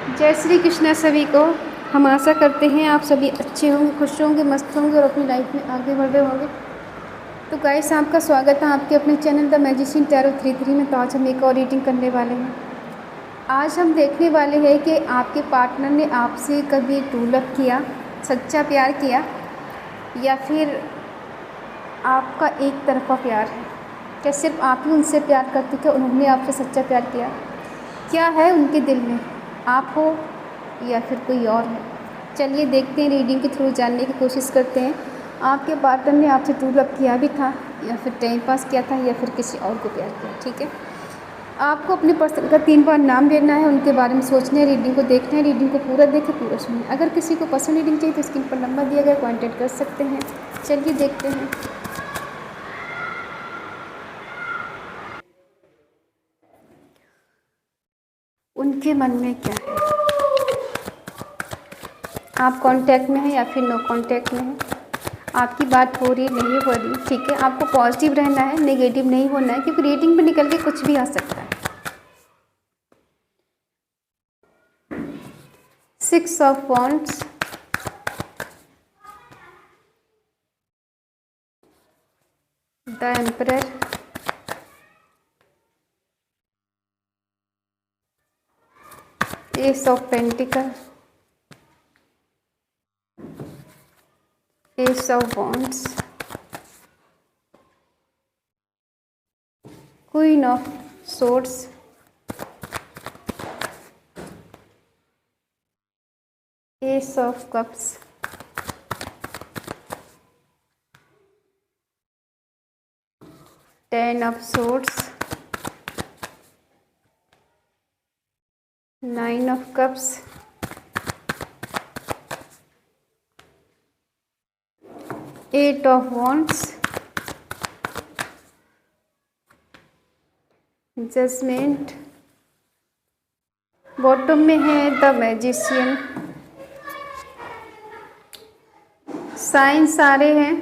जय श्री कृष्णा सभी को। हम आशा करते हैं आप सभी अच्छे होंगे, खुश होंगे, मस्त होंगे और अपनी लाइफ में आगे बढ़ रहे होंगे। तो गाइस, आपका स्वागत है आपके अपने चैनल द मैजिशियन टैरो 33 में। तो आज हम एक और रीडिंग करने वाले हैं। आज हम देखने वाले हैं कि आपके पार्टनर ने आपसे कभी ट्रू लव किया, सच्चा प्यार किया, या फिर आपका एक तरफा प्यार है। क्या सिर्फ आप ही उनसे प्यार करते थे, उन्होंने आपसे सच्चा प्यार किया? क्या है उनके दिल में, आप हो या फिर कोई और है? चलिए देखते हैं, रीडिंग के थ्रू जानने की कोशिश करते हैं आपके पार्टनर ने आपसे ट्रू लव किया भी था, या फिर टाइम पास किया था, या फिर किसी और को प्यार किया। ठीक है, आपको अपने पर्सन का 3 बार नाम लेना है, उनके बारे में सोचना है, रीडिंग को देखना है। रीडिंग को पूरा देखें, पूरा सुनिए। अगर किसी को पर्सनल रीडिंग चाहिए तो स्क्रीन पर नंबर दिया गया, कॉन्टैक्ट कर सकते हैं। चलिए देखते हैं। उनके मन में क्या है, आप कांटेक्ट में हैं या फिर नो कांटेक्ट में हैं, आपकी बात हो रही नहीं हो रही। ठीक है, आपको पॉजिटिव रहना है, नेगेटिव नहीं होना है, क्योंकि रीडिंग में निकल के कुछ भी आ सकता है। 6 of wands, the emperor, ace of pentacle, ace of wands, queen of swords, ace of cups, ten of swords, 9 of cups, eight of wands, judgement, bottom में है द मैजिशियन। साइन सारे हैं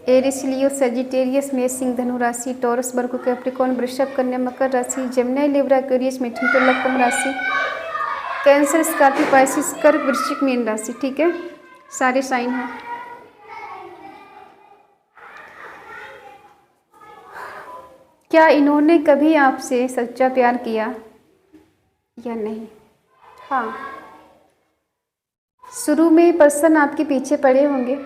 एरिस, लियो, सेजिटेरियस, मेष, सिंह, धनु राशि, taurus, वर्गो, Capricorn, वृषभ, कन्या, मकर राशि, जमुना, लिब्रा, एक्वेरियस, मिथुन, तुला, कुंभ राशि, कैंसर, स्कॉर्पियो, पाइसिस, कर्क, वृश्चिक, मीन राशि। ठीक है, सारे साइन हैं। क्या इन्होंने कभी आपसे सच्चा प्यार किया या नहीं? हाँ, शुरू में पर्सन आपके पीछे पड़े होंगे।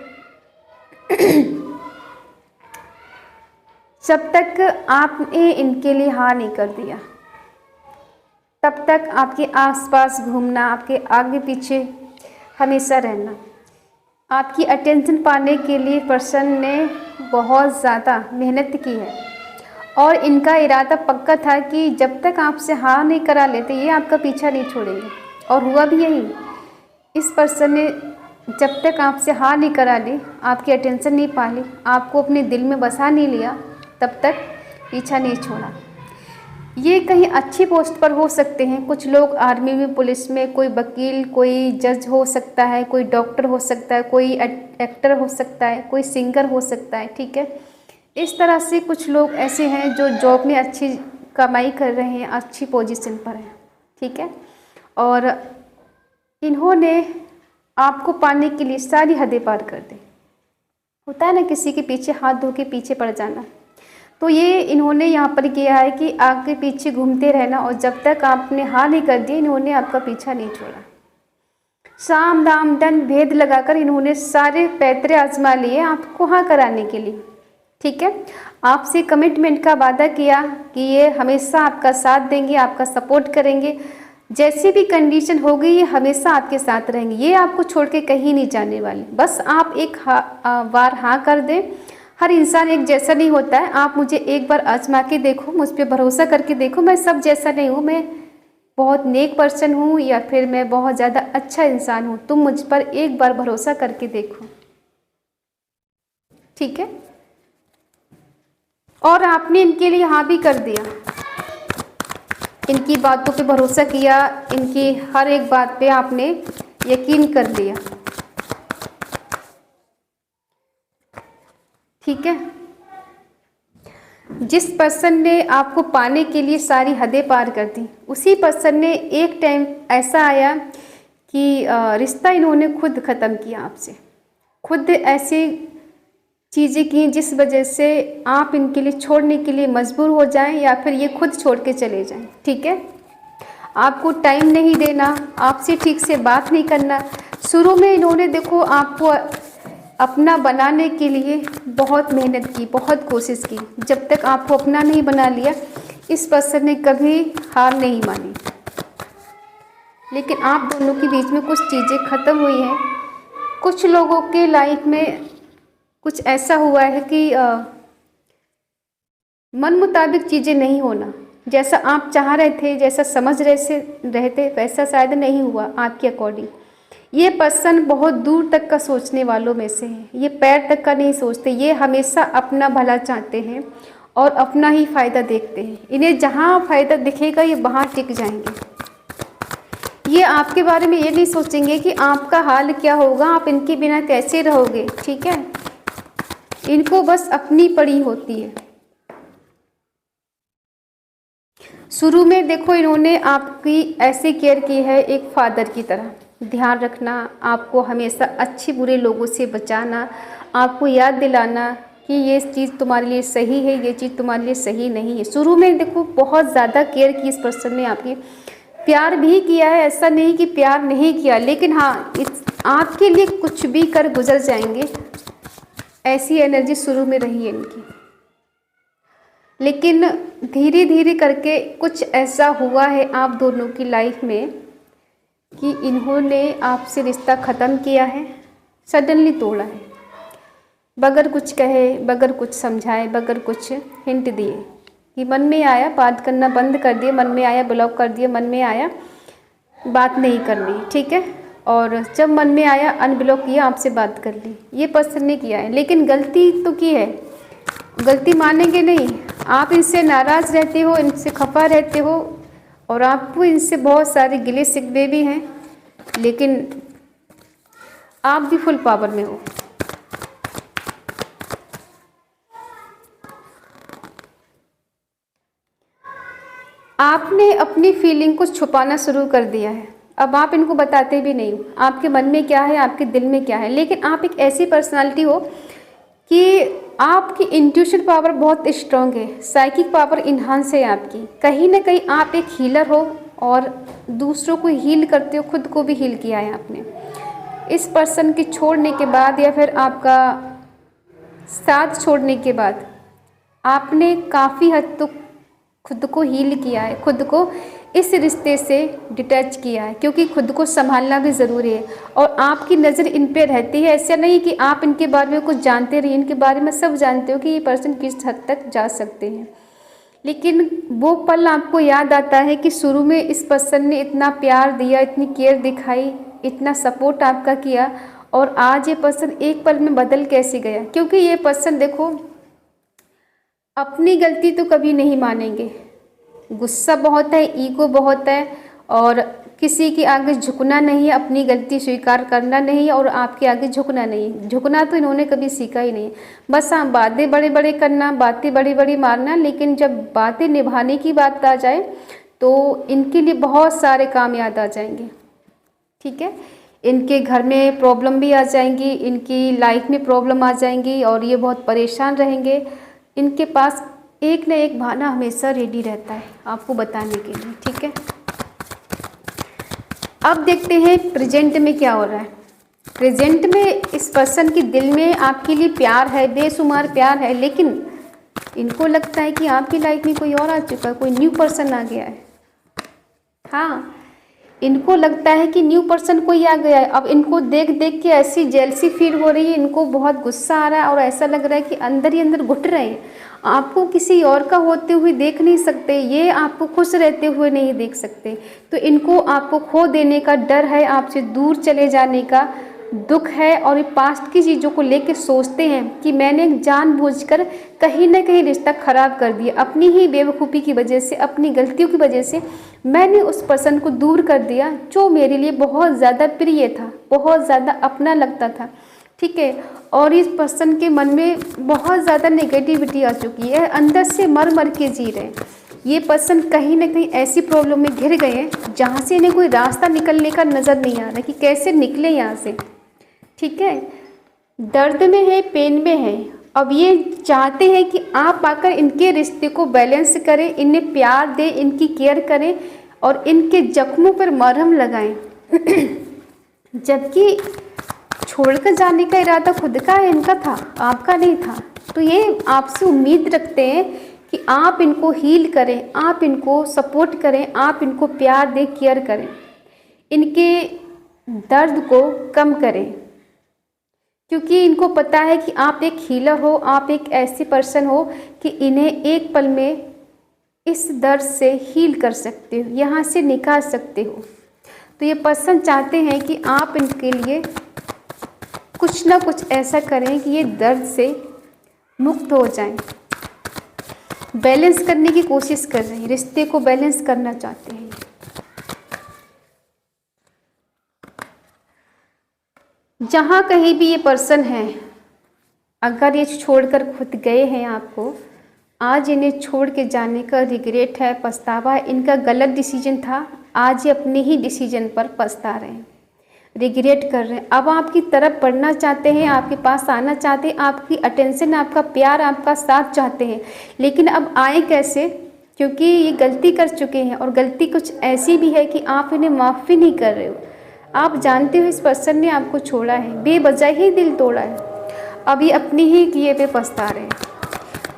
जब तक आपने इनके लिए हाँ नहीं कर दिया, तब तक आपके आसपास घूमना, आपके आगे पीछे हमेशा रहना, आपकी अटेंशन पाने के लिए पर्सन ने बहुत ज़्यादा मेहनत की है। और इनका इरादा पक्का था कि जब तक आपसे हाँ नहीं करा लेते, ये आपका पीछा नहीं छोड़ेंगे। और हुआ भी यही। इस पर्सन ने जब तक आपसे हाँ नहीं करा ली, आपकी अटेंशन नहीं पा ली, आपको अपने दिल में बसा नहीं लिया, तब तक पीछा नहीं छोड़ा। ये कहीं अच्छी पोस्ट पर हो सकते हैं, कुछ लोग आर्मी में, पुलिस में, कोई वकील, कोई जज हो सकता है, कोई डॉक्टर हो सकता है, कोई एक्टर हो सकता है, कोई सिंगर हो सकता है। ठीक है, इस तरह से कुछ लोग ऐसे हैं जो जॉब में अच्छी कमाई कर रहे हैं, अच्छी पोजीशन पर हैं। ठीक है, और इन्होंने आपको पाने के लिए सारी हदें पार कर दी। होता है ना किसी के पीछे हाथ धो के पीछे पड़ जाना, तो ये इन्होंने यहाँ पर किया है कि आगे पीछे घूमते रहना, और जब तक आपने हाँ नहीं कर दी, इन्होंने आपका पीछा नहीं छोड़ा। साम दाम दंड भेद लगाकर इन्होंने सारे पैतरे आजमा लिए आपको हाँ कराने के लिए। ठीक है, आपसे कमिटमेंट का वादा किया कि ये हमेशा आपका साथ देंगे, आपका सपोर्ट करेंगे, जैसी भी कंडीशन होगी ये हमेशा आपके साथ रहेंगे, ये आपको छोड़ के कहीं नहीं जाने वाले। बस आप एक बार हाँ कर दें। हर इंसान एक जैसा नहीं होता है, आप मुझे एक बार आजमा के देखो, मुझ पर भरोसा करके देखो। मैं सब जैसा नहीं हूँ, मैं बहुत नेक पर्सन हूँ, या फिर मैं बहुत ज़्यादा अच्छा इंसान हूँ। तुम मुझ पर एक बार भरोसा करके देखो। ठीक है, और आपने इनके लिए हाँ भी कर दिया, इनकी बातों पे भरोसा किया, इनकी हर एक बात पे आपने यकीन कर लिया। ठीक है, जिस पर्सन ने आपको पाने के लिए सारी हदें पार कर दी, उसी पर्सन ने एक टाइम ऐसा आया कि रिश्ता इन्होंने खुद ख़त्म किया आपसे, खुद ऐसी चीज़ें की जिस वजह से आप इनके लिए छोड़ने के लिए मजबूर हो जाएं या फिर ये खुद छोड़ के चले जाएं। ठीक है, आपको टाइम नहीं देना, आपसे ठीक से बात नहीं करना। शुरू में इन्होंने देखो आपको अपना बनाने के लिए बहुत मेहनत की, बहुत कोशिश की। जब तक आपको अपना नहीं बना लिया, इस पर्सन ने कभी हार नहीं मानी। लेकिन आप दोनों के बीच में कुछ चीज़ें ख़त्म हुई हैं। कुछ लोगों के लाइफ में कुछ ऐसा हुआ है कि मन मुताबिक चीज़ें नहीं होना, जैसा आप चाह रहे थे, जैसा समझ रहे थे, वैसा शायद नहीं हुआ आपके अकॉर्डिंग। ये पर्सन बहुत दूर तक का सोचने वालों में से है। ये पैर तक का नहीं सोचते, ये हमेशा अपना भला चाहते हैं और अपना ही फ़ायदा देखते हैं। इन्हें जहाँ फ़ायदा दिखेगा ये वहाँ टिक जाएंगे। ये आपके बारे में ये नहीं सोचेंगे कि आपका हाल क्या होगा, आप इनके बिना कैसे रहोगे। ठीक है, इनको बस अपनी पड़ी होती है। शुरू में देखो इन्होंने आपकी ऐसी केयर की है एक फादर की तरह, ध्यान रखना, आपको हमेशा अच्छे बुरे लोगों से बचाना, आपको याद दिलाना कि ये चीज़ तुम्हारे लिए सही है, ये चीज़ तुम्हारे लिए सही नहीं है। शुरू में देखो बहुत ज़्यादा केयर की इस पर्सन ने आपकी, प्यार भी किया है, ऐसा नहीं कि प्यार नहीं किया, लेकिन हाँ आपके लिए कुछ भी कर गुजर जाएंगे, ऐसी एनर्जी शुरू में रही है इनकी। लेकिन धीरे धीरे करके कुछ ऐसा हुआ है आप दोनों की लाइफ में कि इन्होंने आपसे रिश्ता ख़त्म किया है, सडनली तोड़ा है, बगैर कुछ कहे, बगैर कुछ समझाए, बगैर कुछ हिंट दिए कि मन में आया बात करना बंद कर दिए, मन में आया ब्लॉक कर दिया, मन में आया बात नहीं करनी। ठीक है, और जब मन में आया अनब्लॉक किया, आपसे बात कर ली। ये पर्सन ने किया है, लेकिन गलती तो की है, गलती मानेंगे नहीं। आप इनसे नाराज़ रहते हो, इनसे खफा रहते हो और आपको इनसे बहुत सारे गिले शिकवे भी हैं, लेकिन आप भी फुल पावर में हो। आपने अपनी फीलिंग को छुपाना शुरू कर दिया है, अब आप इनको बताते भी नहीं हो आपके मन में क्या है, आपके दिल में क्या है। लेकिन आप एक ऐसी पर्सनालिटी हो कि आपकी इंट्यूशन पावर बहुत स्ट्रांग है, साइकिक पावर इन्हांस है आपकी। कहीं ना कहीं आप एक हीलर हो और दूसरों को हील करते हो, खुद को भी हील किया है आपने। इस पर्सन के छोड़ने के बाद या फिर आपका साथ छोड़ने के बाद आपने काफ़ी हद तक खुद को हील किया है, खुद को इस रिश्ते से डिटैच किया है, क्योंकि खुद को संभालना भी ज़रूरी है। और आपकी नज़र इन पे रहती है, ऐसा नहीं कि आप इनके बारे में कुछ जानते रहिए, इनके बारे में सब जानते हो कि ये पर्सन किस हद तक जा सकते हैं। लेकिन वो पल आपको याद आता है कि शुरू में इस पर्सन ने इतना प्यार दिया, इतनी केयर दिखाई, इतना सपोर्ट आपका किया, और आज ये पर्सन एक पल में बदल कैसे गया। क्योंकि ये पर्सन देखो अपनी गलती तो कभी नहीं मानेंगे, गुस्सा बहुत है, ईगो बहुत है, और किसी के आगे झुकना नहीं है, अपनी गलती स्वीकार करना नहीं है, और आपके आगे झुकना नहीं है। झुकना तो इन्होंने कभी सीखा ही नहीं। बस हाँ, बातें बड़े बड़े करना, बातें बड़ी बड़ी मारना, लेकिन जब बातें निभाने की बात आ जाए तो इनके लिए बहुत सारे काम याद आ जाएंगे। ठीक है, इनके घर में प्रॉब्लम भी आ जाएंगी, इनकी लाइफ में प्रॉब्लम आ जाएंगी और ये बहुत परेशान रहेंगे। इनके पास एक न एक बहाना हमेशा रेडी रहता है आपको बताने के लिए। ठीक है, अब देखते हैं प्रेजेंट में क्या हो रहा है। प्रेजेंट में इस पर्सन के दिल में आपके लिए प्यार है, बेशुमार प्यार है, लेकिन इनको लगता है कि आपकी लाइफ में कोई और आ चुका है, कोई न्यू पर्सन आ गया है। हाँ, इनको लगता है कि न्यू पर्सन कोई आ गया है। अब इनको देख देख के ऐसी जेलसी फील हो रही है, इनको बहुत गुस्सा आ रहा है और ऐसा लग रहा है कि अंदर ही अंदर घुट रहे हैं। आपको किसी और का होते हुए देख नहीं सकते, ये आपको खुश रहते हुए नहीं देख सकते। तो इनको आपको खो देने का डर है, आपसे दूर चले जाने का दुख है, और ये पास्ट की चीज़ों को लेकर सोचते हैं कि मैंने जानबूझकर कहीं ना कहीं रिश्ता ख़राब कर दिया, अपनी ही बेवकूफ़ी की वजह से, अपनी गलतियों की वजह से मैंने उस पर्सन को दूर कर दिया जो मेरे लिए बहुत ज़्यादा प्रिय था, बहुत ज़्यादा अपना लगता था। ठीक है। और इस पर्सन के मन में बहुत ज़्यादा नेगेटिविटी आ चुकी है, अंदर से मर मर के जी रहे हैं। ये पर्सन कहीं ना कहीं ऐसी प्रॉब्लम में घिर गए हैं जहाँ से इन्हें कोई रास्ता निकलने का नज़र नहीं आ रहा कि कैसे निकले यहाँ से, ठीक है। दर्द में है, पेन में है। अब ये चाहते हैं कि आप आकर इनके रिश्ते को बैलेंस करें, इन्हें प्यार दें, इनकी केयर करें और इनके जख्मों पर मरहम लगाएं। जबकि छोड़कर जाने का इरादा खुद का है, इनका था, आपका नहीं था। तो ये आपसे उम्मीद रखते हैं कि आप इनको हील करें, आप इनको सपोर्ट करें, आप इनको प्यार दें, केयर करें, इनके दर्द को कम करें। क्योंकि इनको पता है कि आप एक हीलर हो, आप एक ऐसी पर्सन हो कि इन्हें एक पल में इस दर्द से हील कर सकते हो, यहाँ से निकाल सकते हो। तो ये पर्सन चाहते हैं कि आप इनके लिए कुछ ना कुछ ऐसा करें कि ये दर्द से मुक्त हो जाएं। बैलेंस करने की कोशिश कर रहे हैं, रिश्ते को बैलेंस करना चाहते हैं। जहाँ कहीं भी ये पर्सन है, अगर ये छोड़कर खुद गए हैं आपको, आज इन्हें छोड़ के जाने का रिग्रेट है, पछतावा है। इनका गलत डिसीजन था, आज ये अपने ही डिसीजन पर पछता रहे हैं, रिग्रेट कर रहे हैं। अब आपकी तरफ बढ़ना चाहते हैं, आपके पास आना चाहते हैं, आपकी अटेंशन, आपका प्यार, आपका साथ चाहते हैं। लेकिन अब आए कैसे? क्योंकि ये गलती कर चुके हैं और गलती कुछ ऐसी भी है कि आप इन्हें माफ़ भी नहीं कर रहे हो। आप जानते हो इस पर्सन ने आपको छोड़ा है, बेवजह ही दिल तोड़ा है। अब ये अपनी ही किए पे पछता रहे हैं।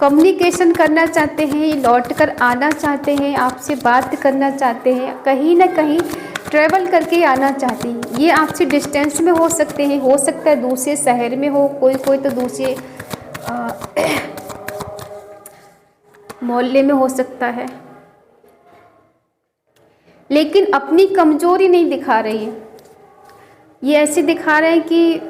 कम्युनिकेशन करना चाहते हैं, ये लौट कर आना चाहते हैं, आपसे बात करना चाहते हैं, कहीं ना कहीं ट्रैवल करके आना चाहते हैं। ये आपसे डिस्टेंस में हो सकते हैं, हो सकता है दूसरे शहर में हो, कोई तो दूसरे मोहल्ले में हो सकता है। लेकिन अपनी कमज़ोरी नहीं दिखा रही है, ये ऐसे दिखा रहे हैं कि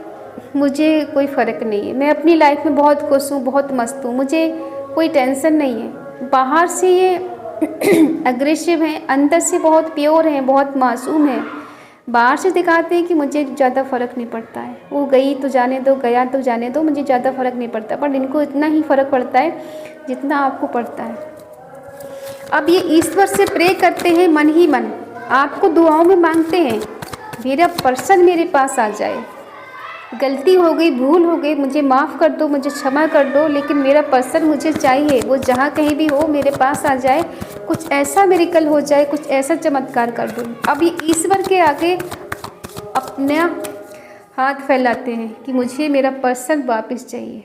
मुझे कोई फ़र्क नहीं है, मैं अपनी लाइफ में बहुत खुश हूँ, बहुत मस्त हूँ, मुझे कोई टेंशन नहीं है। बाहर से ये अग्रेसिव हैं, अंदर से बहुत प्योर हैं, बहुत मासूम हैं। बाहर से दिखाते हैं कि मुझे ज़्यादा फ़र्क नहीं पड़ता है, वो गई तो जाने दो, गया तो जाने दो, मुझे ज़्यादा फ़र्क नहीं पड़ता। पर इनको इतना ही फ़र्क पड़ता है जितना आपको पड़ता है। अब ये ईश्वर से प्रे करते हैं मन ही मन, आपको दुआओं में मांगते हैं, मेरा पर्सन मेरे पास आ जाए, गलती हो गई, भूल हो गई, मुझे माफ़ कर दो, मुझे क्षमा कर दो, लेकिन मेरा पर्सन मुझे चाहिए, वो जहाँ कहीं भी हो मेरे पास आ जाए, कुछ ऐसा मिरेकल हो जाए, कुछ ऐसा चमत्कार कर दो। अब ये ईश्वर के आगे अपना हाथ फैलाते हैं कि मुझे मेरा पर्सन वापस चाहिए।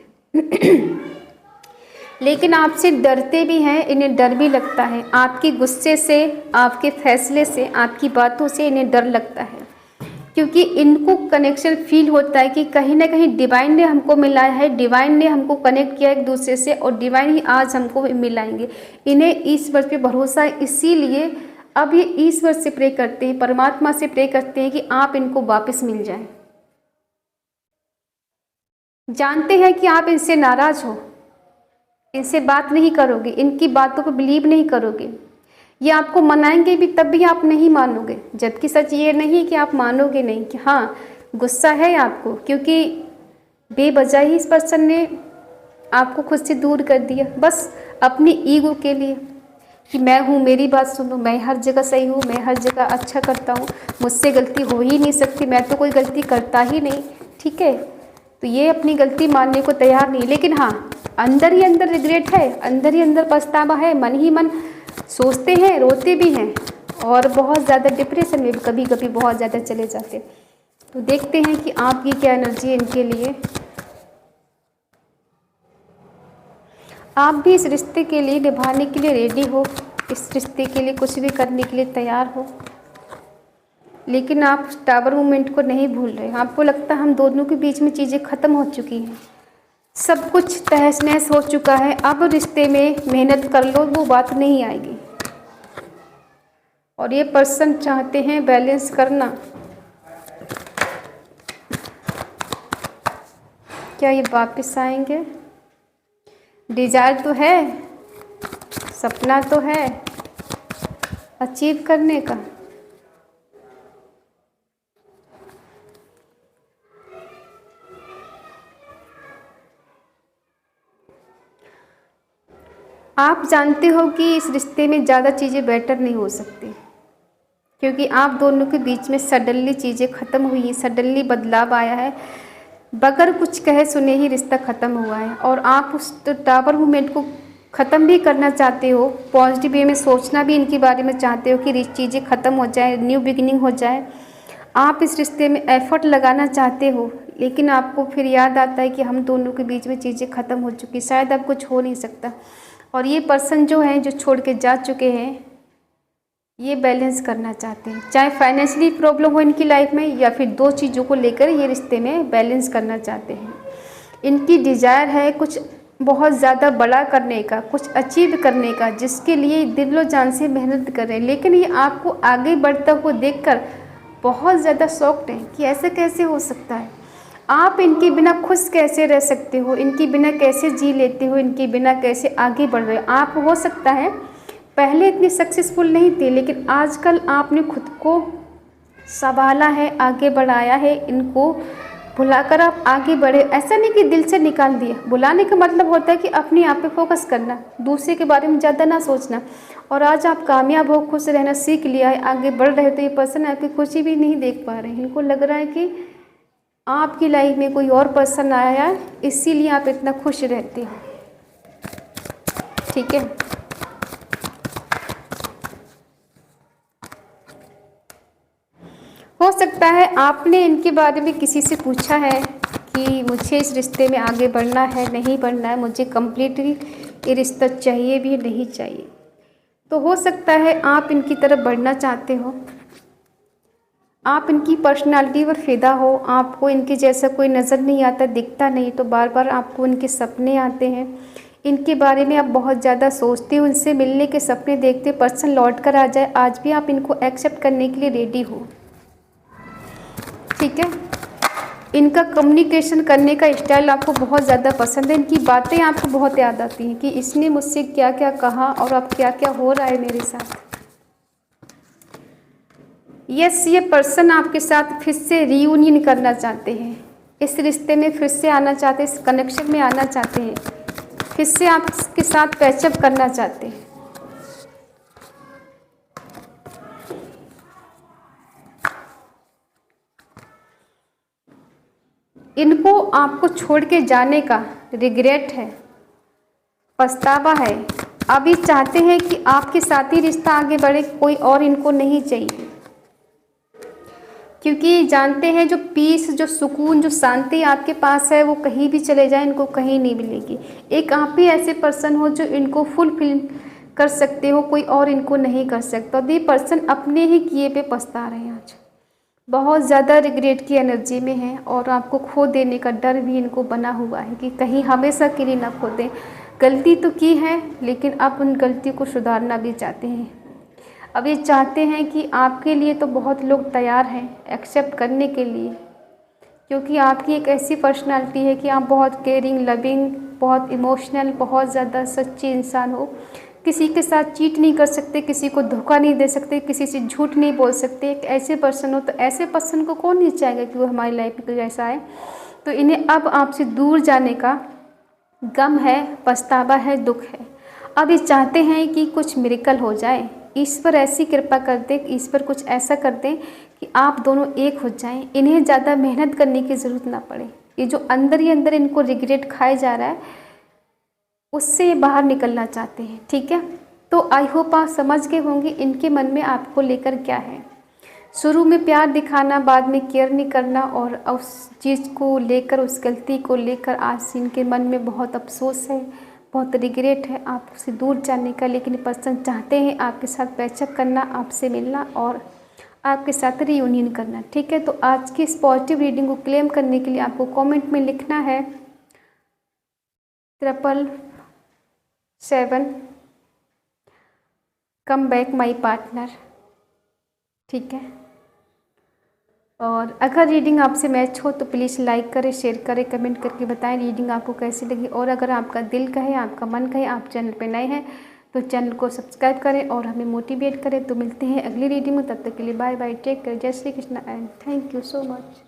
लेकिन आपसे डरते भी हैं, इन्हें डर भी लगता है, आपके गुस्से से, आपके फैसले से, आपकी बातों से इन्हें डर लगता है। क्योंकि इनको कनेक्शन फील होता है कि कहीं ना कहीं डिवाइन ने हमको मिलाया है, डिवाइन ने हमको कनेक्ट किया एक दूसरे से और डिवाइन ही आज हमको मिलाएंगे। इन्हें ईश्वर पे भरोसा है, इसीलिए अब ये ईश्वर से प्रे करते हैं, परमात्मा से प्रे करते हैं कि आप इनको वापस मिल जाएं। जानते हैं कि आप इनसे नाराज़ हो, इनसे बात नहीं करोगे, इनकी बातों पर बिलीव नहीं करोगे, ये आपको मनाएंगे भी तब भी आप नहीं मानोगे। जबकि सच ये नहीं कि आप मानोगे नहीं, कि हाँ गुस्सा है आपको, क्योंकि बेवजह ही इस पर्सन ने आपको खुद से दूर कर दिया, बस अपनी ईगो के लिए कि मैं हूँ, मेरी बात सुनो, मैं हर जगह सही हूँ, मैं हर जगह अच्छा करता हूँ, मुझसे गलती हो ही नहीं सकती, मैं तो कोई गलती करता ही नहीं, ठीक है। तो ये अपनी गलती मानने को तैयार नहीं। लेकिन हाँ, अंदर ही अंदर रिग्रेट है, अंदर ही अंदर पछतावा है, मन ही मन सोचते हैं, रोते भी हैं और बहुत ज़्यादा डिप्रेशन में कभी कभी बहुत ज़्यादा चले जाते। तो देखते हैं कि आपकी क्या एनर्जी है इनके लिए। आप भी इस रिश्ते के लिए निभाने के लिए रेडी हो, इस रिश्ते के लिए कुछ भी करने के लिए तैयार हो, लेकिन आप टावर मूवमेंट को नहीं भूल रहे। आपको लगता है हम दोनों के बीच में चीज़ें ख़त्म हो चुकी हैं, सब कुछ तहस नहस हो चुका है, अब रिश्ते में मेहनत कर लो, वो बात नहीं आएगी। और ये पर्सन चाहते हैं बैलेंस करना। क्या ये वापस आएंगे? डिज़ायर तो है, सपना तो है अचीव करने का। आप जानते हो कि इस रिश्ते में ज़्यादा चीज़ें बेटर नहीं हो सकती, क्योंकि आप दोनों के बीच में सडनली चीज़ें ख़त्म हुई हैं, सडनली बदलाव आया है, बगैर कुछ कहे सुने ही रिश्ता ख़त्म हुआ है। और आप उस टावर मूवमेंट को ख़त्म भी करना चाहते हो, पॉजिटिव वे में सोचना भी इनके बारे में चाहते हो कि चीज़ें ख़त्म हो जाए, न्यू बिगिनिंग हो जाए। आप इस रिश्ते में एफ़र्ट लगाना चाहते हो, लेकिन आपको फिर याद आता है कि हम दोनों के बीच में चीज़ें ख़त्म हो चुकी, शायद अब कुछ हो नहीं सकता। और ये पर्सन जो है, जो छोड़ के जा चुके हैं, ये बैलेंस करना चाहते हैं, चाहे फाइनेंशियली प्रॉब्लम हो इनकी लाइफ में, या फिर दो चीज़ों को लेकर ये रिश्ते में बैलेंस करना चाहते हैं। इनकी डिज़ायर है कुछ बहुत ज़्यादा बड़ा करने का, कुछ अचीव करने का, जिसके लिए दिलो जान से मेहनत कर रहे हैं। लेकिन ये आपको आगे बढ़ता हुआ देखकर बहुत ज़्यादा शॉक्ड हैं कि ऐसे कैसे हो सकता है, आप इनके बिना खुश कैसे रह सकते हो, इनके बिना कैसे जी लेते हो, इनके बिना कैसे आगे बढ़ रहे हो। आप हो सकता है पहले इतने सक्सेसफुल नहीं थे, लेकिन आजकल आपने खुद को संभाला है, आगे बढ़ाया है, इनको भुलाकर आप आगे बढ़े। ऐसा नहीं कि दिल से निकाल दिया, बुलाने का मतलब होता है कि अपने आप पे फोकस करना, दूसरे के बारे में ज़्यादा ना सोचना। और आज आप कामयाब हो, खुश रहना सीख लिया है, आगे बढ़ रहे हो, तो ये पर्सन आपकी खुशी भी नहीं देख पा रहे हैं। इनको लग रहा है कि आपकी लाइफ में कोई और पर्सन आया है, इसीलिए आप इतना खुश रहते हो। ठीक है, हो सकता है आपने इनके बारे में किसी से पूछा है कि मुझे इस रिश्ते में आगे बढ़ना है, नहीं बढ़ना है, मुझे कम्प्लीटली ये रिश्ता चाहिए भी नहीं चाहिए। तो हो सकता है आप इनकी तरफ बढ़ना चाहते हो, आप इनकी पर्सनालिटी पर फ़िदा हो, आपको इनके जैसा कोई नज़र नहीं आता, दिखता नहीं, तो बार बार आपको इनके सपने आते हैं, इनके बारे में आप बहुत ज़्यादा सोचते हो, इनसे मिलने के सपने देखते, पर्सन लौट कर आ जाए, आज भी आप इनको एक्सेप्ट करने के लिए रेडी हो। ठीक है, इनका कम्युनिकेशन करने का स्टाइल आपको बहुत ज़्यादा पसंद है, इनकी बातें आपको बहुत याद आती हैं कि इसने मुझसे क्या क्या कहा और अब क्या क्या हो रहा है मेरे साथ। यस, ये पर्सन आपके साथ फिर से रीयूनियन करना चाहते हैं, इस रिश्ते में फिर से आना चाहते हैं, इस कनेक्शन में आना चाहते हैं, फिर से आपके साथ पैचअप करना चाहते हैं। इनको आपको छोड़ के जाने का रिग्रेट है, पछतावा है। अभी चाहते हैं कि आपके साथ ही रिश्ता आगे बढ़े, कोई और इनको नहीं चाहिए, क्योंकि जानते हैं जो पीस, जो सुकून, जो शांति आपके पास है, वो कहीं भी चले जाए इनको कहीं नहीं मिलेगी। एक आप ही ऐसे पर्सन हो जो इनको फुलफिल कर सकते हो, कोई और इनको नहीं कर सकता। और ये पर्सन अपने ही किए पे पछता रहे हैं, आज बहुत ज़्यादा रिग्रेट की एनर्जी में है, और आपको खो देने का डर भी इनको बना हुआ है कि कहीं हमेशा के लिए ना खो दें। गलती तो की है, लेकिन अब उन गलती को सुधारना भी चाहते हैं। अब ये चाहते हैं कि आपके लिए तो बहुत लोग तैयार हैं एक्सेप्ट करने के लिए, क्योंकि आपकी एक ऐसी पर्सनालिटी है कि आप बहुत केयरिंग, लविंग, बहुत इमोशनल, बहुत ज़्यादा सच्ची इंसान हो। किसी के साथ चीट नहीं कर सकते, किसी को धोखा नहीं दे सकते, किसी से झूठ नहीं बोल सकते। एक ऐसे पर्सन हो, तो ऐसे पर्सन को कौन नहीं चाहेगा कि वो हमारी लाइफ में कोई ऐसा आए। तो इन्हें अब आपसे दूर जाने का गम है, पछतावा है, दुख है। अब ये चाहते हैं कि कुछ मिरेकल हो जाए, ईश्वर ऐसी कृपा कर दे, ईश्वर कुछ ऐसा कर दे कि आप दोनों एक हो जाएं, इन्हें ज़्यादा मेहनत करने की ज़रूरत ना पड़े। ये जो अंदर ही अंदर इनको रिग्रेट खाया जा रहा है, उससे बाहर निकलना चाहते हैं। ठीक है, तो आई होप आप समझ गए होंगे इनके मन में आपको लेकर क्या है। शुरू में प्यार दिखाना, बाद में केयर नहीं करना, और उस चीज़ को लेकर, उस गलती को लेकर आज इनके मन में बहुत अफसोस है, बहुत रिग्रेट है आपसे दूर जाने का। लेकिन पर्सन चाहते हैं आपके साथ पैचअप करना, आपसे मिलना और आपके साथ रीयूनियन करना। ठीक है, तो आज की इस पॉजिटिव रीडिंग को क्लेम करने के लिए आपको कमेंट में लिखना है 777 कम बैक माई पार्टनर। ठीक है, और अगर रीडिंग आपसे मैच हो तो प्लीज़ लाइक करें, शेयर करें, कमेंट करके बताएं रीडिंग आपको कैसी लगी। और अगर आपका दिल कहे, आपका मन कहे, आप चैनल पर नए हैं तो चैनल को सब्सक्राइब करें और हमें मोटिवेट करें। तो मिलते हैं अगली रीडिंग में, तब तक के लिए बाय बाय, टेक केयर, जय Shri Krishna and thank you so much.